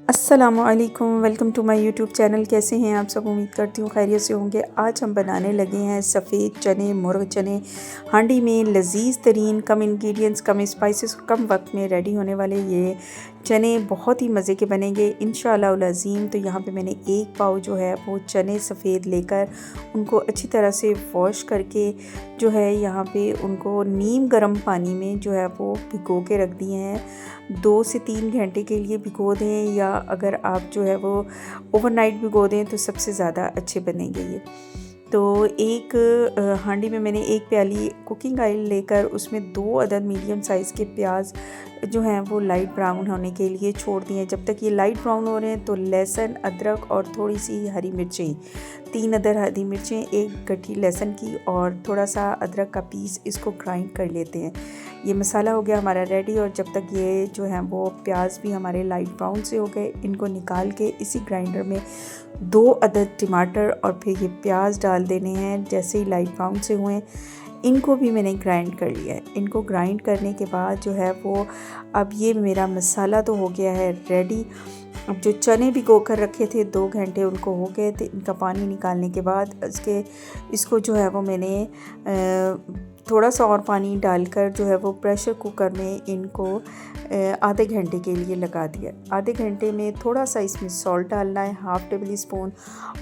अस्सलामुअलैकुम, welcome to my YouTube channel. कैसे हैं आप सब? उम्मीद करती हूँ खैरियत से होंगे। आज हम बनाने लगे हैं सफ़ेद चने, मुर्ग चने हांडी में लजीज तरीन, कम इंग्रेडिएंट्स, कम स्पाइसेस, कम वक्त में रेडी होने वाले ये चने बहुत ही मज़े के बनेंगे इंशाअल्लाह उल अज़ीम। तो यहाँ पे मैंने एक पाव जो है वो चने सफ़ेद लेकर उनको अच्छी तरह से वॉश करके जो है यहाँ पे उनको नीम गर्म पानी में जो है वो भिगो के रख दिए हैं। 2 से 3 घंटे के लिए भिगो दें, या अगर आप जो है वो ओवरनाइट भिगो दें तो सबसे ज़्यादा अच्छे बनेंगे ये। तो एक हांडी में मैंने एक प्याली कुकिंग ऑयल लेकर उसमें 2 अदद मीडियम साइज़ के प्याज जो हैं वो लाइट ब्राउन होने के लिए छोड़ दिए। जब तक ये लाइट ब्राउन हो रहे हैं तो लहसुन, अदरक और थोड़ी सी हरी मिर्चें, 3 अदद हरी मिर्चें, एक गठी लहसुन की और थोड़ा सा अदरक का पीस, इसको ग्राइंड कर लेते हैं। ये मसाला हो गया हमारा रेडी। और जब तक ये जो है वो प्याज भी हमारे लाइट ब्राउन से हो गए, इनको निकाल के इसी ग्राइंडर में 2 अदद टमाटर और फिर ये प्याज डाल देने हैं। जैसे ही लाइट ब्राउन से हुए इनको भी मैंने ग्राइंड कर लिया है। इनको ग्राइंड करने के बाद जो है वो अब ये मेरा मसाला तो हो गया है रेडी। अब जो चने भिगो कर रखे थे 2 घंटे उनको हो गए थे। इनका पानी निकालने के बाद इसको जो है वो मैंने थोड़ा सा और पानी डालकर जो है वो प्रेशर कुकर में इनको आधे घंटे के लिए लगा दिया। आधे घंटे में थोड़ा सा इसमें सॉल्ट डालना है, हाफ़ टेबल स्पून,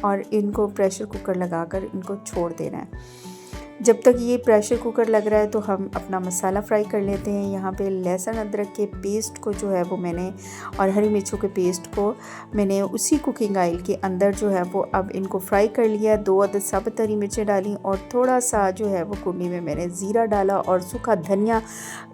और इनको प्रेशर कुकर लगाकर इनको छोड़ देना है। जब तक ये प्रेशर कुकर लग रहा है तो हम अपना मसाला फ्राई कर लेते हैं। यहाँ पे लहसुन अदरक के पेस्ट को जो है वो मैंने, और हरी मिर्चों के पेस्ट को मैंने उसी कुकिंग ऑयल के अंदर जो है वो अब इनको फ्राई कर लिया। 2 अदद साबुत हरी मिर्चें डाली और थोड़ा सा जो है वो कुंडी में मैंने ज़ीरा डाला और सूखा धनिया,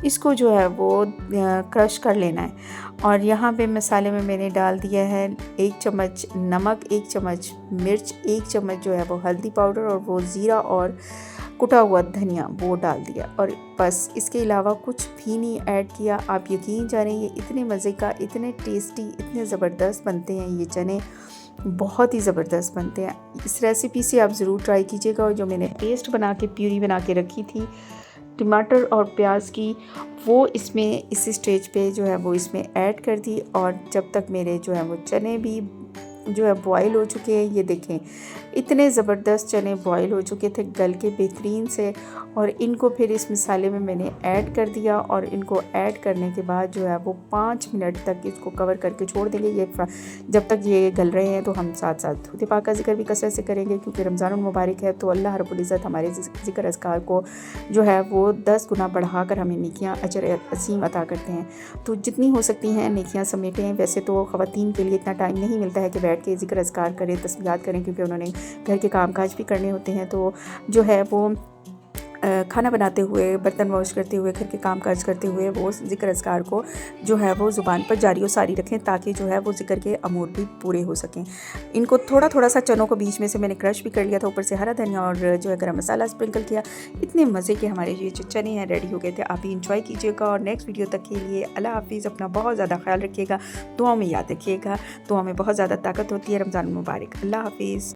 इसको जो है वो क्रश कर लेना है। और यहाँ पे मसाले में मैंने डाल दिया है 1 चम्मच नमक, 1 चम्मच मिर्च, 1 चम्मच जो है वो हल्दी पाउडर, और वो ज़ीरा और कुटा हुआ धनिया वो डाल दिया। और बस इसके अलावा कुछ भी नहीं ऐड किया। आप यकीन जानें ये इतने मज़े का, इतने टेस्टी, इतने ज़बरदस्त बनते हैं ये चने, बहुत ही ज़बरदस्त बनते हैं। इस रेसिपी से आप ज़रूर ट्राई कीजिएगा। और जो मैंने पेस्ट बना के, प्यूरी बना के रखी थी टमाटर और प्याज की, वो इसमें इस स्टेज पे जो है वो इसमें ऐड कर दी। और जब तक मेरे जो है वो चने भी जो है बॉयल हो चुके हैं, ये देखें इतने ज़बरदस्त चने बॉयल हो चुके थे, गल के बेहतरीन से। और इनको फिर इस मसाले में मैंने ऐड कर दिया। और इनको ऐड करने के बाद जो है वो 5 मिनट तक इसको कवर करके छोड़ देंगे। ये जब तक ये गल रहे हैं तो हम साथ साथ दुरूद पाक का जिक्र भी कसरत से करेंगे, क्योंकि रमज़ान मुबारक है। तो अल्लाह रब्बुल इज़्ज़त हमारे ज़िक्र अज़कार को जो है वो 10 गुना बढ़ाकर हमें नेकियां, अजर अज़ीम अता करते हैं। तो जितनी हो सकती हैं नेकियां समेटें। वैसे तो ख़वातीन के लिए इतना टाइम नहीं मिलता है कि बैठ के ज़िक्र अज़कार करें, तस्बीहात करें, क्योंकि उन्होंने घर के कामकाज भी करने होते हैं। तो जो है वो खाना बनाते हुए, बर्तन वॉश करते हुए, घर के कामकाज करते हुए वो ज़िक्र अज़कार को जो है वो ज़ुबान पर जारी और सारी रखें, ताकि जो है वो ज़िक्र के अमूर भी पूरे हो सकें। इनको थोड़ा थोड़ा सा चनों को बीच में से मैंने क्रश भी कर लिया था, ऊपर से हरा धनिया और जो है गरम मसाला स्प्रिंकल किया। इतने मज़े के हमारे ये जो चने हैं रेडी हो गए थे। आप भी इंजॉय कीजिएगा। और नेक्स्ट वीडियो तक के लिए अल्लाह हाफिज़। अपना बहुत ज़्यादा ख्याल रखिएगा, दुआओं में याद रखिएगा। दुआ में बहुत ज़्यादा ताकत होती है। रमज़ान मुबारक। अल्लाह हाफिज़।